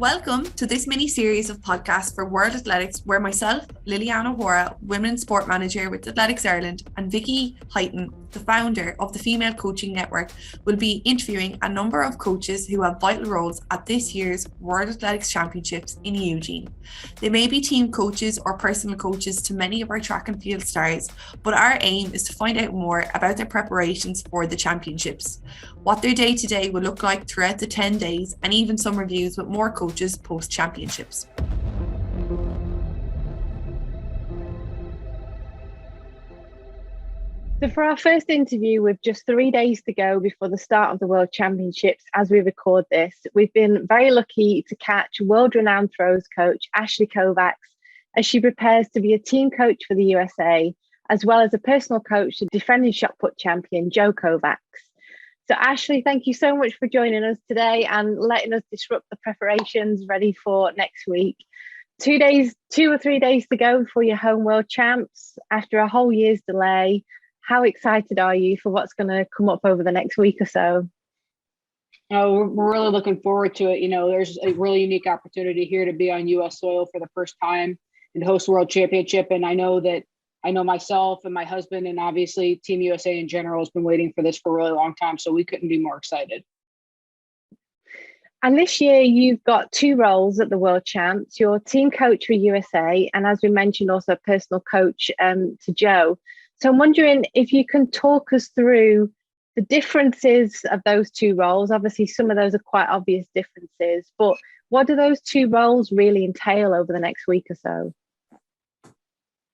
Welcome to this mini-series of podcasts for World Athletics, where myself, Lilly-Ann and I, Women's Sport Manager with Athletics Ireland, and Vicky, Huyton, the founder of the Female Coaching Network, will be interviewing a number of coaches who have vital roles at this year's World Athletics Championships in Eugene. They may be team coaches or personal coaches to many of our track and field stars, but our aim is to find out more about their preparations for the championships, what their day-to-day will look like throughout the 10 days, and even some reviews with more coaches post-championships. So for our first interview, with just 3 days to go before the start of the World Championships, as we record this, we've been very lucky to catch world-renowned throws coach Ashley Kovacs as she prepares to be a team coach for the USA, as well as a personal coach to defending shot put champion Joe Kovacs. So Ashley, thank you so much for joining us today and letting us disrupt the preparations ready for next week. 2 or 3 days to go for your home World Champs after a whole year's delay. How excited are you for what's going to come up over the next week or so? Oh, we're really looking forward to it. You know, there's a really unique opportunity here to be on U.S. soil for the first time and host World Championship. And I know myself and my husband and obviously Team USA in general has been waiting for this for a really long time. So we couldn't be more excited. And this year you've got two roles at the World Champs. You're team coach for USA and, as we mentioned, also personal coach to Joe. So I'm wondering if you can talk us through the differences of those two roles. Obviously, some of those are quite obvious differences, but what do those two roles really entail over the next week or so?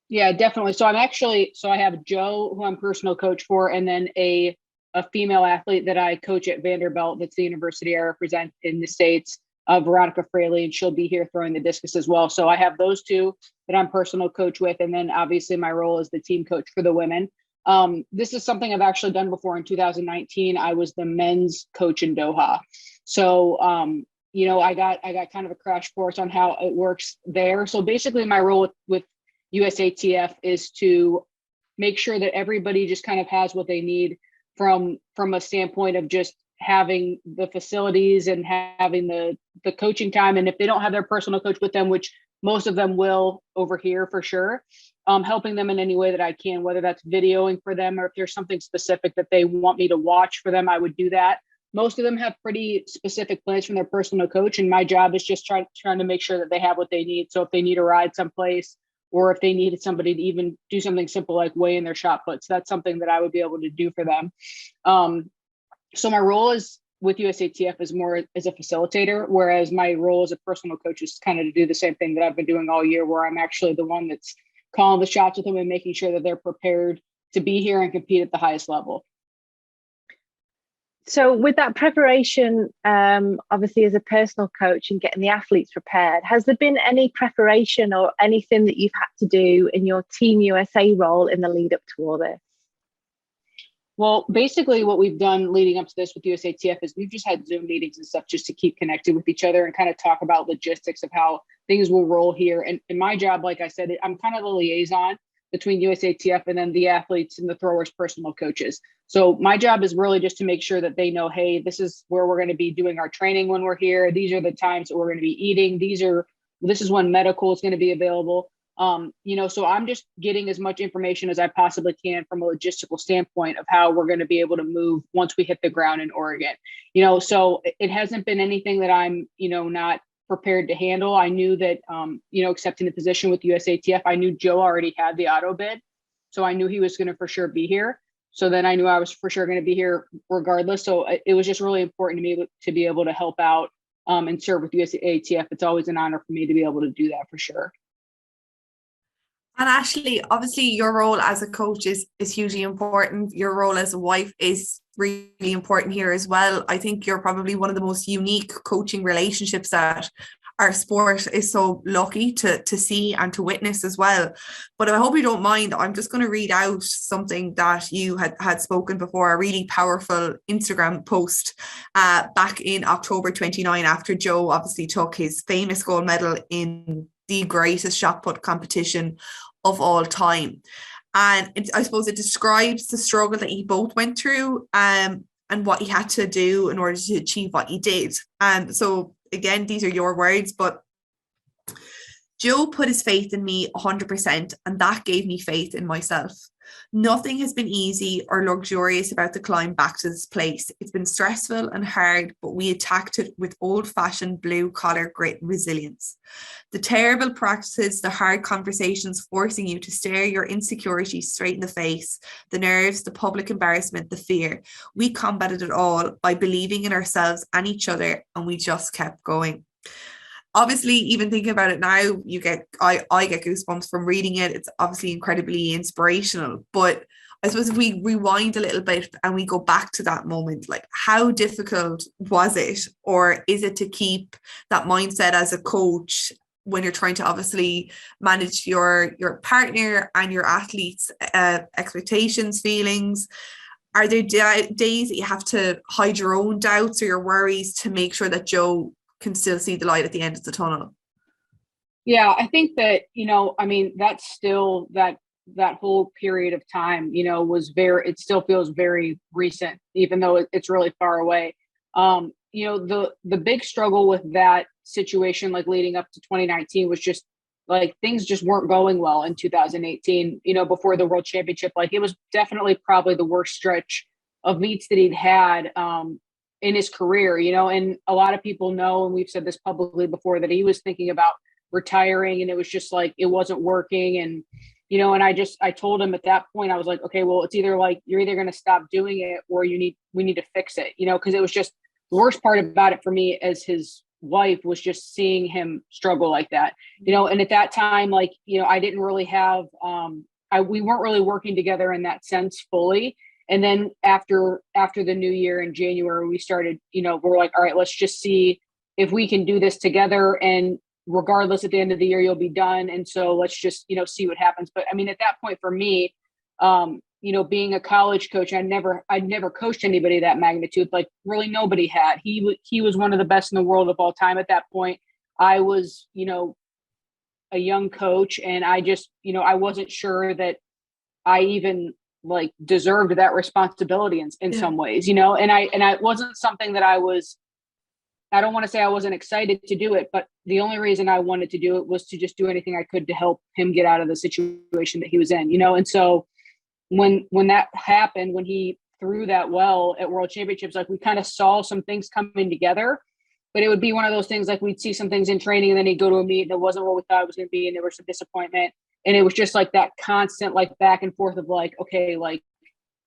Yeah, definitely. So I have Joe, who I'm personal coach for, and then a female athlete that I coach at Vanderbilt. That's the university I represent in the States, Veronica Fraley, and she'll be here throwing the discus as well. So I have those two that I'm personal coach with. And then obviously my role is the team coach for the women. This is something I've actually done before. In 2019, I was the men's coach in Doha. So, I got kind of a crash course on how it works there. So basically my role with USATF is to make sure that everybody just kind of has what they need from a standpoint of just having the facilities and having the coaching time. And if they don't have their personal coach with them, which most of them will over here for sure, helping them in any way that I can, whether that's videoing for them or if there's something specific that they want me to watch for them, I would do that. Most of them have pretty specific plans from their personal coach. And my job is just trying to make sure that they have what they need. So if they need a ride someplace, or if they needed somebody to even do something simple like weigh in their shot puts, that's something that I would be able to do for them. So my role is with USATF is more as a facilitator, whereas my role as a personal coach is kind of to do the same thing that I've been doing all year, where I'm actually the one that's calling the shots with them and making sure that they're prepared to be here and compete at the highest level. So with that preparation, obviously as a personal coach and getting the athletes prepared, has there been any preparation or anything that you've had to do in your Team USA role in the lead up to all this? Well, basically what we've done leading up to this with USATF is we've just had Zoom meetings and stuff just to keep connected with each other and kind of talk about logistics of how things will roll here. And my job, like I said, I'm kind of the liaison between USATF and then the athletes and the throwers' personal coaches. So my job is really just to make sure that they know, hey, this is where we're going to be doing our training when we're here. These are the times that we're going to be eating. This is when medical is going to be available. So I'm just getting as much information as I possibly can from a logistical standpoint of how we're going to be able to move once we hit the ground in Oregon. So it hasn't been anything that I'm, not prepared to handle. I knew that, accepting the position with USATF, I knew Joe already had the auto bid. So I knew he was going to for sure be here. So then I knew I was for sure going to be here regardless. So it was just really important to me to be able to help out and serve with USATF. It's always an honor for me to be able to do that for sure. And Ashley, obviously your role as a coach is hugely important. Your role as a wife is really important here as well. I think you're probably one of the most unique coaching relationships that our sport is so lucky to see and to witness as well. But I hope you don't mind, I'm just going to read out something that you had spoken before, a really powerful Instagram post back in October 29, after Joe obviously took his famous gold medal in the greatest shot put competition of all time. And I suppose it describes the struggle that you both went through and what he had to do in order to achieve what he did. So again, these are your words, but Joe put his faith in me 100%, and that gave me faith in myself. Nothing has been easy or luxurious about the climb back to this place. It's been stressful and hard, but we attacked it with old-fashioned blue-collar grit and resilience. The terrible practices, the hard conversations forcing you to stare your insecurities straight in the face, the nerves, the public embarrassment, the fear. We combated it all by believing in ourselves and each other, and we just kept going. Obviously, even thinking about it now, I get goosebumps from reading it. It's obviously incredibly inspirational. But I suppose if we rewind a little bit and we go back to that moment, like, how difficult was it, or is it, to keep that mindset as a coach when you're trying to obviously manage your partner and your athletes' expectations, feelings? Are there days that you have to hide your own doubts or your worries to make sure that Joe can still see the light at the end of the tunnel? Yeah, I think that, I mean, that's still that whole period of time, it still feels very recent, even though it's really far away. The big struggle with that situation, like leading up to 2019, was just like things just weren't going well in 2018, before the World Championship. Like, it was definitely probably the worst stretch of meets that he'd had in his career, and a lot of people know, and we've said this publicly before, that he was thinking about retiring, and it was just like, it wasn't working. And, and I told him at that point, I was like, okay, well, it's either like, you're either going to stop doing it, or we need to fix it, because it was just, the worst part about it for me as his wife was just seeing him struggle like that, and at that time, like, I didn't really have, we weren't really working together in that sense fully. And then after the new year in January, we started, we're like, all right, let's just see if we can do this together. And regardless, at the end of the year, you'll be done. And so let's just, see what happens. But I mean, at that point for me, being a college coach, I'd never coached anybody that magnitude. Like, really nobody had. He was one of the best in the world of all time at that point. I was, a young coach, and I just, I wasn't sure that I even like deserved that responsibility in some ways, and I wasn't something that I don't want to say I wasn't excited to do it, but the only reason I wanted to do it was to just do anything I could to help him get out of the situation that he was in, and so when that happened, when he threw that well at World Championships, like, we kind of saw some things coming together, but it would be one of those things, like, we'd see some things in training, and then he'd go to a meet and it wasn't what we thought it was going to be, and there was some disappointment. And it was just like that constant, like, back and forth of like, okay, like,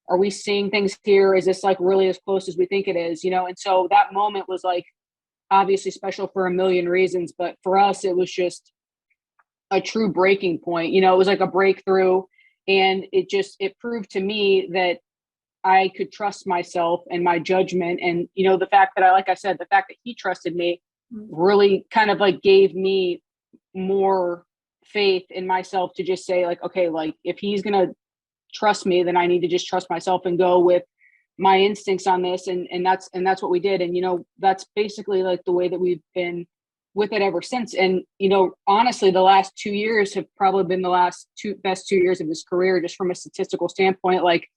are we seeing things here? Is this like really as close as we think it is? And so that moment was like obviously special for a million reasons, but for us, it was just a true breaking point. It was like a breakthrough, and it proved to me that I could trust myself and my judgment. And, the fact that like I said, the fact that he trusted me really kind of like gave me more faith in myself to just say, like, okay, like, if he's going to trust me, then I need to just trust myself and go with my instincts on this. And that's what we did. And, that's basically like the way that we've been with it ever since. And, honestly, the last 2 years have probably been the best 2 years of his career, just from a statistical standpoint. Like,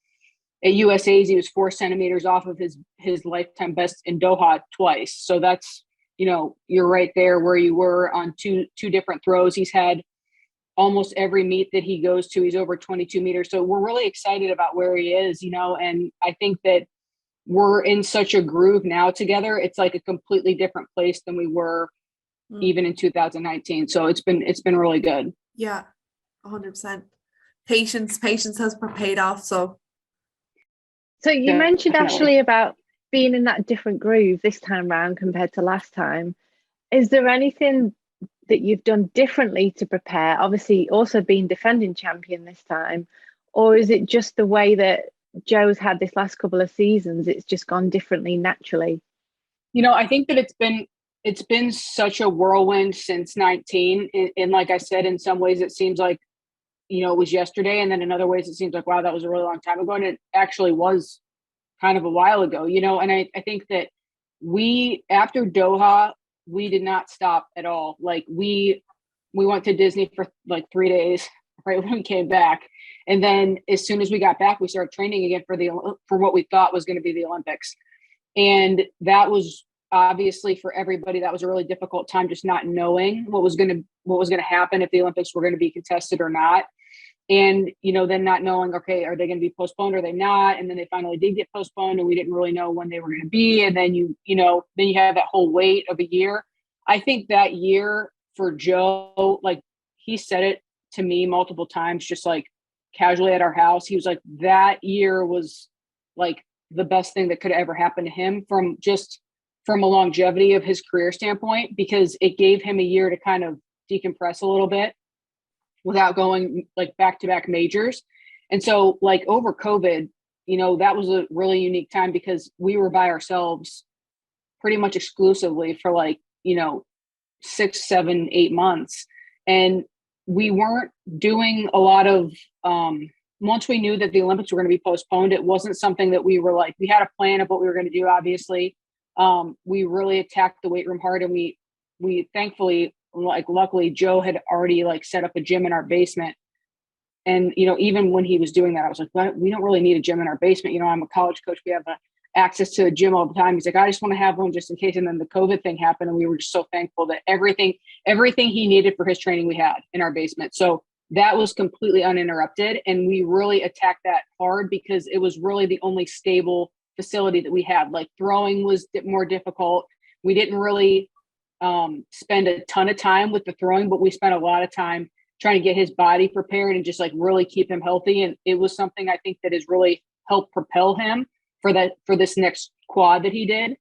at USA's, he was 4 centimeters off of his lifetime best in Doha twice. So that's, you're right there where you were on two different throws. He's had almost every meet that he goes to, he's over 22 meters. So we're really excited about where he is, and I think that we're in such a groove now together. It's like a completely different place than we were even in 2019. So it's been really good. Yeah, 100%. Patience has paid off. So you mentioned actually about being in that different groove this time round compared to last time. Is there anything that you've done differently to prepare, obviously also being defending champion this time, or is it just the way that Joe's had this last couple of seasons, it's just gone differently naturally? I think that it's been such a whirlwind since 19, and like I said, in some ways it seems like it was yesterday, and then in other ways it seems like, wow, that was a really long time ago, and it actually was kind of a while ago, and I think that after Doha, we did not stop at all. Like, we went to Disney for like 3 days right when we came back. And then as soon as we got back, we started training again for what we thought was going to be the Olympics. And that was, obviously for everybody, that was a really difficult time, just not knowing what was going to happen, if the Olympics were going to be contested or not. And, then not knowing, okay, are they going to be postponed? Or are they not? And then they finally did get postponed, and we didn't really know when they were going to be. And then you have that whole wait of a year. I think that year for Joe, like he said it to me multiple times, just like casually at our house. He was like, that year was like the best thing that could ever happen to him from a longevity of his career standpoint, because it gave him a year to kind of decompress a little bit without going like back-to-back majors. And so like over COVID, that was a really unique time because we were by ourselves pretty much exclusively for like, 6, 7, 8 months. And we weren't doing a lot of, once we knew that the Olympics were going to be postponed, it wasn't something that we were like, we had a plan of what we were going to do, obviously. We really attacked the weight room hard, and we thankfully, like luckily Joe had already like set up a gym in our basement. And, even when he was doing that, I was like, well, we don't really need a gym in our basement. I'm a college coach. We have access to a gym all the time. He's like, I just want to have one just in case. And then the COVID thing happened. And we were just so thankful that everything he needed for his training, we had in our basement. So that was completely uninterrupted. And we really attacked that hard because it was really the only stable facility that we had. Like throwing was more difficult. We didn't really spend a ton of time with the throwing, but we spent a lot of time trying to get his body prepared and just like really keep him healthy. And it was something I think that has really helped propel him for this next quad that he did.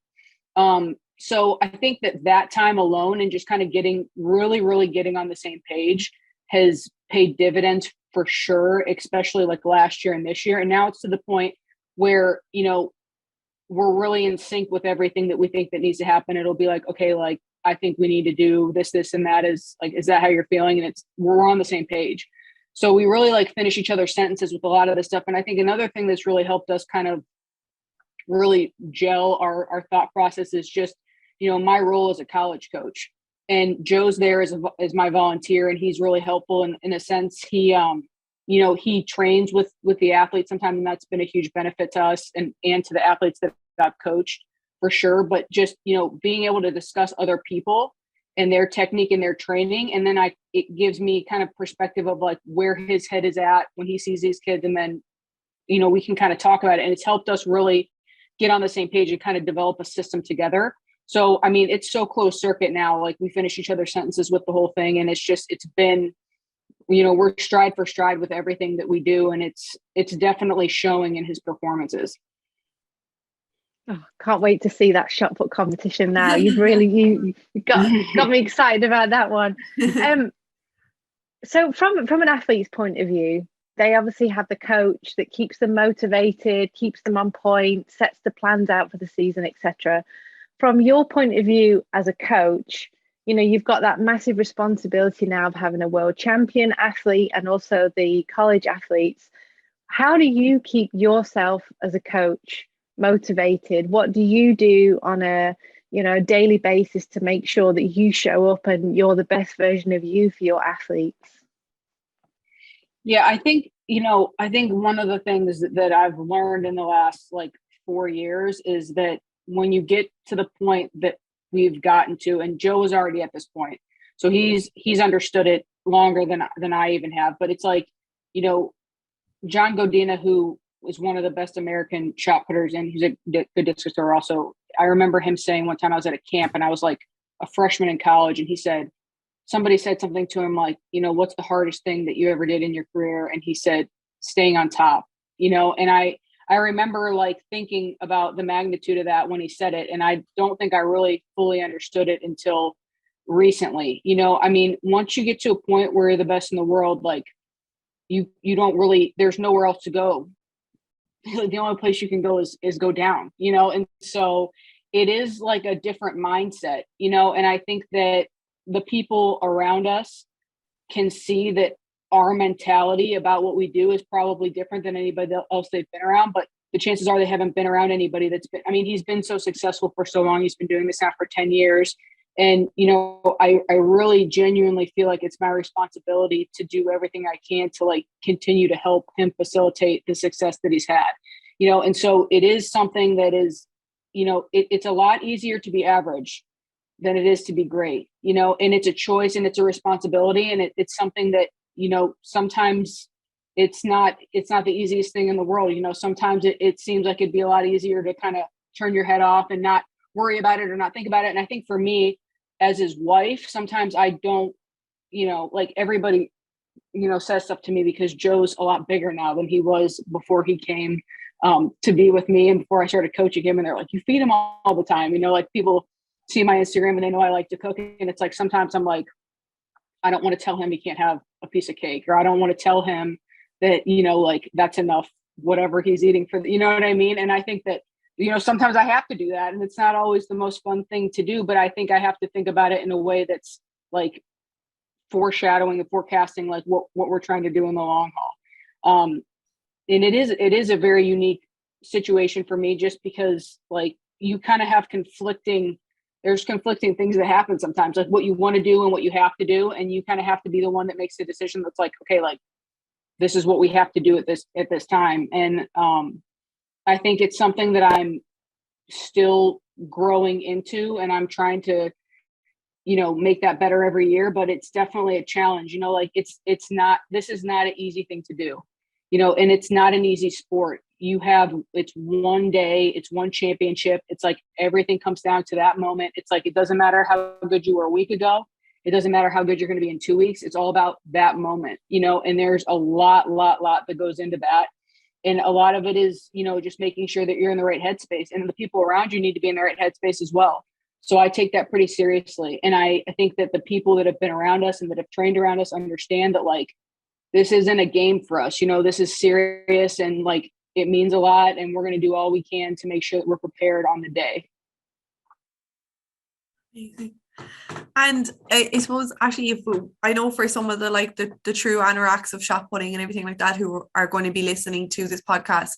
So I think that time alone and just kind of getting really getting on the same page has paid dividends for sure, especially like last year and this year. And now it's to the point where, we're really in sync with everything that we think that needs to happen. It'll be like, okay, like, I think we need to do this, and that. Is that how you're feeling? And we're on the same page. So we really like finish each other's sentences with a lot of this stuff. And I think another thing that's really helped us kind of really gel our thought process is just, my role as a college coach, and Joe's there as my volunteer. And he's really helpful in a sense. He, he trains with the athletes sometimes, and that's been a huge benefit to us and to the athletes that I've coached for sure. But just, being able to discuss other people and their technique and their training. And then it gives me kind of perspective of like where his head is at when he sees these kids. And then, we can kind of talk about it, and it's helped us really get on the same page and kind of develop a system together. So, I mean, it's so closed circuit now, like we finish each other's sentences with the whole thing. And it's been, we're stride for stride with everything that we do. And it's definitely showing in his performances. Oh, can't wait to see that shot put competition now. You've really you got me excited about that one. So from an athlete's point of view, they obviously have the coach that keeps them motivated, keeps them on point, sets the plans out for the season, etc. From your point of view as a coach, you've got that massive responsibility now of having a world champion athlete and also the college athletes. How do you keep yourself as a coach motivated? What do you do on a daily basis to make sure that you show up and you're the best version of you for your athletes? Yeah, I think one of the things that I've learned in the last like 4 years is that when you get to the point that we've gotten to, and Joe is already at this point, so he's understood it longer than I even have, but it's like, John Godina, who was one of the best American shot putters, and he's a good discus thrower also. I remember him saying one time I was at a camp and I was like a freshman in college, and he said, somebody said something to him like, what's the hardest thing that you ever did in your career? And he said, staying on top, and I remember like thinking about the magnitude of that when he said it. And I don't think I really fully understood it until recently. I mean, once you get to a point where you're the best in the world, like you don't really, there's nowhere else to go. The only place you can go is go down, and so it is like a different mindset, and I think that the people around us can see that our mentality about what we do is probably different than anybody else they've been around, but the chances are they haven't been around anybody he's been so successful for so long. He's been doing this now for 10 years. And, I really genuinely feel like it's my responsibility to do everything I can to like continue to help him facilitate the success that he's had, and so it is something that is it's a lot easier to be average than it is to be great, and it's a choice and it's a responsibility. And it's something that, sometimes it's not the easiest thing in the world. Sometimes it seems like it'd be a lot easier to kind of turn your head off and not worry about it or not think about it. And I think for me as his wife, sometimes I don't, like everybody, says stuff to me because Joe's a lot bigger now than he was before he came to be with me and before I started coaching him. And they're like, you feed him all the time. Like people see my Instagram and they know I like to cook. And it's like, sometimes I'm like, I don't want to tell him he can't have a piece of cake, or I don't want to tell him that, like that's enough, whatever he's eating for, you know what I mean? And I think that, sometimes I have to do that, and it's not always the most fun thing to do, but I think I have to think about it in a way that's like foreshadowing and forecasting, like what we're trying to do in the long haul. And it is a very unique situation for me, just because like you kind of have there's conflicting things that happen sometimes, like what you want to do and what you have to do. And you kind of have to be the one that makes the decision that's like, okay, like this is what we have to do at this time. And I think it's something that I'm still growing into, and I'm trying to, make that better every year, but it's definitely a challenge, like this is not an easy thing to do, and it's not an easy sport. It's one day, it's one championship. It's like everything comes down to that moment. It's like, it doesn't matter how good you were a week ago. It doesn't matter how good you're going to be in 2 weeks. It's all about that moment, and there's a lot that goes into that. And a lot of it is, just making sure that you're in the right headspace, and the people around you need to be in the right headspace as well. So I take that pretty seriously. And I think that the people that have been around us and that have trained around us understand that, like, this isn't a game for us. This is serious, and like, it means a lot. And we're going to do all we can to make sure that we're prepared on the day. Amazing. And I suppose actually, I know for some of the true anoraks of shot putting and everything like that who are going to be listening to this podcast,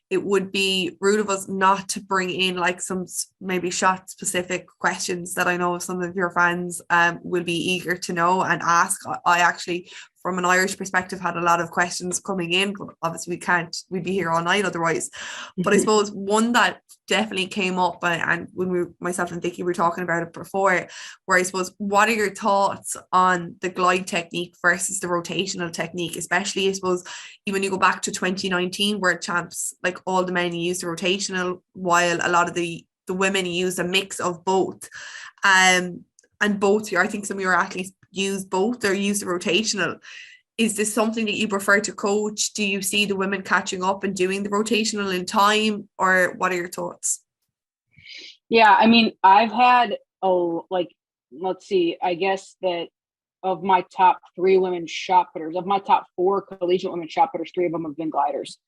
it would be rude of us not to bring in like some maybe shot specific questions that I know some of your fans will be eager to know and ask. I actually, from an Irish perspective, had a lot of questions coming in, but obviously we'd be here all night otherwise. But I suppose one that definitely came up, and when myself and Vicky were talking about it before, where I suppose, what are your thoughts on the glide technique versus the rotational technique, especially I suppose even you go back to 2019 World Champs, like all the men used the rotational while a lot of the women used a mix of both. And both, I think some of your athletes use both or use the rotational. Is this something that you prefer to coach? Do you see the women catching up and doing the rotational in time, or what are your thoughts? Yeah, I mean, I've had, let's see, I guess that of my top 3 women shot putters, of my top 4 collegiate women shot putters, 3 of them have been gliders.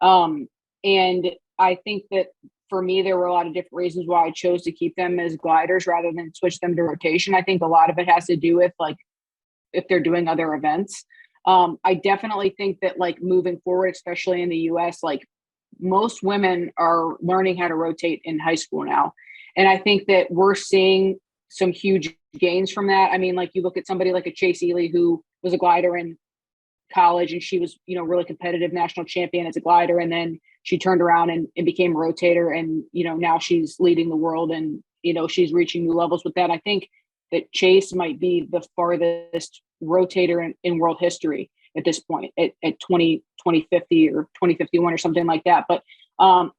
And I think that for me, there were a lot of different reasons why I chose to keep them as gliders rather than switch them to rotation. I think a lot of it has to do with like if they're doing other events. I definitely think that like moving forward, especially in the US, like most women are learning how to rotate in high school now. And I think that we're seeing some huge gains from that. I mean, like you look at somebody like a Chase Ely, who was a glider in college, and she was, really competitive national champion as a glider. And then she turned around and became a rotator. And, now she's leading the world, and, she's reaching new levels with that. I think that Chase might be the farthest rotator in world history at this point at 2050 or 2051 or something like that. But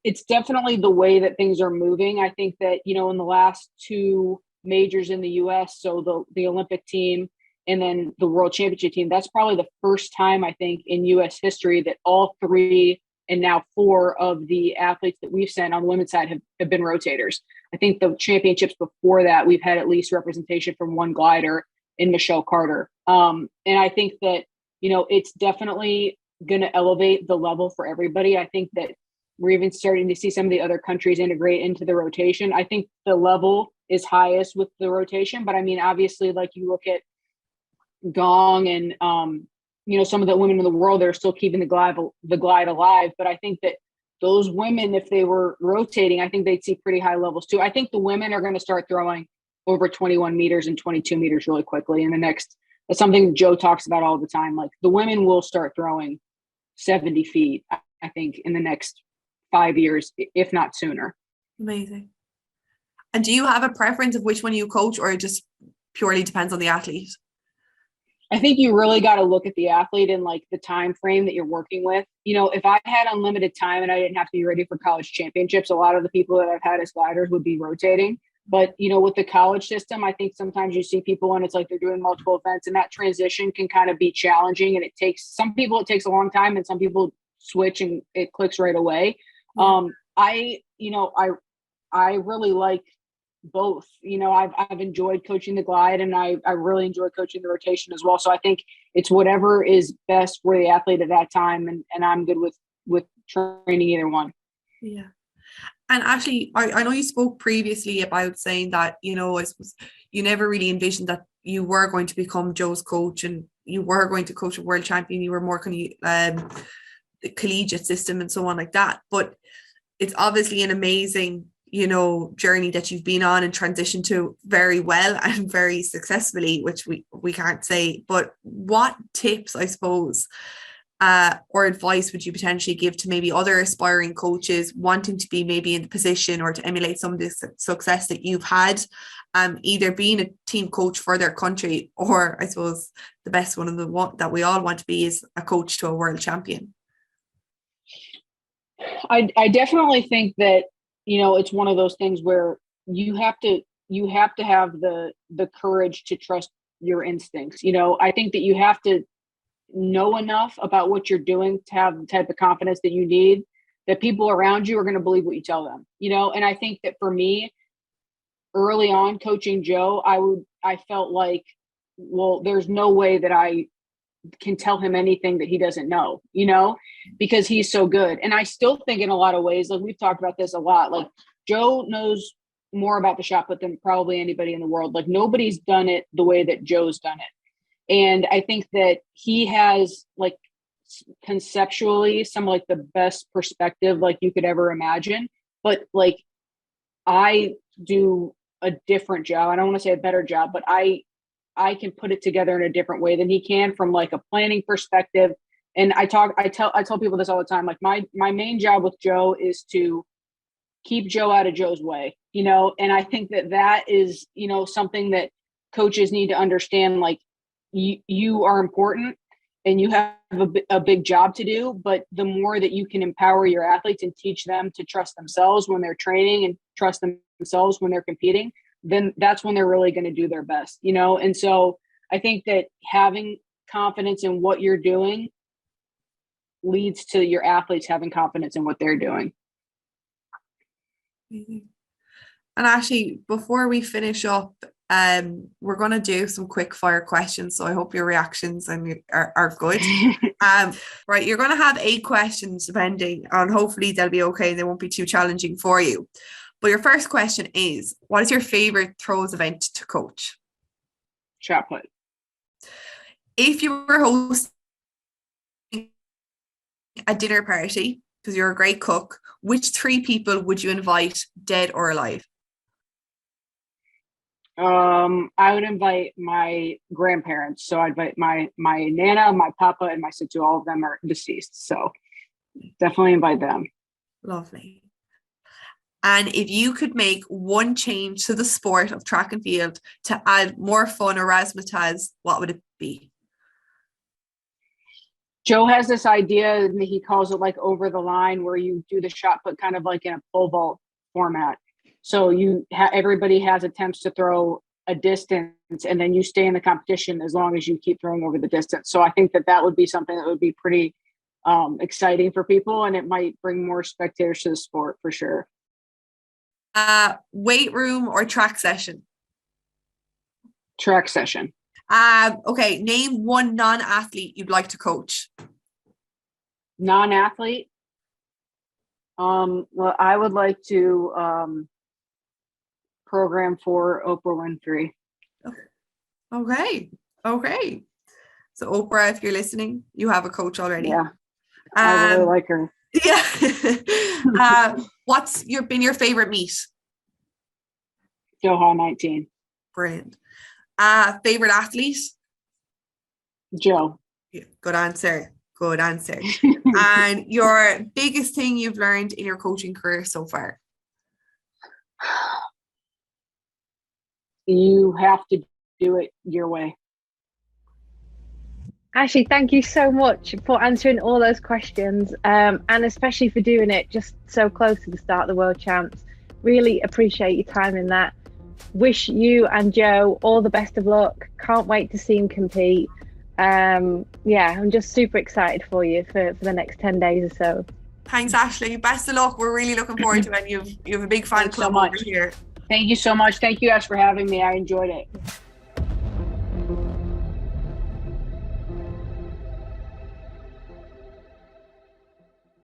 it's definitely the way that things are moving. I think that, in the last 2 majors in the US, so the Olympic team and then the World Championship team, that's probably the first time I think in US history that all 3 and now 4 of the athletes that we've sent on the women's side have been rotators. I think the championships before that, we've had at least representation from 1 glider in Michelle Carter. And I think that, it's definitely going to elevate the level for everybody. I think that we're even starting to see some of the other countries integrate into the rotation. I think the level is highest with the rotation, but I mean, obviously, like you look at Gong and, some of the women in the world that are still keeping the glide alive. But I think that those women, if they were rotating, I think they'd see pretty high levels too. I think the women are going to start throwing over 21 meters and 22 meters really quickly in the next. That's something Joe talks about all the time. Like the women will start throwing 70 feet, I think, in the next 5 years, if not sooner. Amazing. And do you have a preference of which one you coach, or it just purely depends on the athlete? I think you really got to look at the athlete and like the time frame that you're working with. You know, if I had unlimited time and I didn't have to be ready for college championships, a lot of the people that I've had as gliders would be rotating. But, you know, with the college system, I think sometimes you see people and it's like they're doing multiple events, and that transition can kind of be challenging. And it takes some people, it takes a long time, and some people switch and it clicks right away. I really like both. You know, I've enjoyed coaching the glide, and I really enjoy coaching the rotation as well. So I think it's whatever is best for the athlete at that time. And I'm good with training either one. Yeah. And actually, I know you spoke previously about saying that, you know, you never really envisioned that you were going to become Joe's coach and you were going to coach a world champion. You were more kind of the collegiate system and so on like that. But it's obviously an amazing, you know, journey that you've been on and transitioned to very well and very successfully, which we can't say. But what tips, I suppose, or advice would you potentially give to maybe other aspiring coaches wanting to be maybe in the position or to emulate some of the success that you've had, either being a team coach for their country, or I suppose the best one of the one that we all want to be is a coach to a world champion? I definitely think that, you know, it's one of those things where you have to have the courage to trust your instincts. You know, I think that you have to know enough about what you're doing to have the type of confidence that you need, that people around you are going to believe what you tell them, you know. And I think that for me, early on coaching Joe, I felt like, well, there's no way that I can tell him anything that he doesn't know, you know, because he's so good. And I still think in a lot of ways, like we've talked about this a lot, like Joe knows more about the shot put than probably anybody in the world. Like nobody's done it the way that Joe's done it. And I think that he has like conceptually some like the best perspective like you could ever imagine. But like I do a different job. I don't want to say a better job, but I can put it together in a different way than he can from like a planning perspective. And I tell people this all the time. Like my main job with Joe is to keep Joe out of Joe's way, you know? And I think that is, you know, something that coaches need to understand. Like you are important and you have a big job to do, but the more that you can empower your athletes and teach them to trust themselves when they're training and trust themselves when they're competing, then that's when they're really going to do their best, you know? And so I think that having confidence in what you're doing leads to your athletes having confidence in what they're doing. And actually, before we finish up, we're going to do some quick fire questions. So I hope your reactions are good. Right. You're going to have 8 questions depending, and hopefully they'll be okay. They won't be too challenging for you. But your first question is, what is your favorite throws event to coach? Shot put. If you were hosting a dinner party, because you're a great cook, which 3 people would you invite, dead or alive? I would invite my grandparents. So I'd invite my Nana, my Papa, and my sister. All of them are deceased. So definitely invite them. Lovely. And if you could make one change to the sport of track and field to add more fun or razzmatazz, what would it be? Joe has this idea, and he calls it like over the line, where you do the shot put kind of like in a pole vault format. So everybody has attempts to throw a distance, and then you stay in the competition as long as you keep throwing over the distance. So I think that would be something that would be pretty exciting for people, and it might bring more spectators to the sport for sure. Weight room or track session? Track session. Okay, name one non-athlete you'd like to coach. Non-athlete? Well, I would like to program for Oprah Winfrey. Okay. So Oprah, if you're listening, you have a coach already. Yeah, I really like her. Yeah. What's been your favorite meet? Doha 19. Brilliant. Favorite athlete? Joe. Yeah, good answer. And your biggest thing you've learned in your coaching career so far? you have to do it your way. Ashley, thank you so much for answering all those questions, and especially for doing it just so close to the start of the World Champs. Really appreciate your time in that. Wish you and Joe all the best of luck. Can't wait to see him compete. Yeah, I'm just super excited for you for the next 10 days or so. Thanks, Ashley. Best of luck. We're really looking forward to it. You have a big fan Thanks so club over much. here. Thank you so much. Thank you guys for having me. I enjoyed it.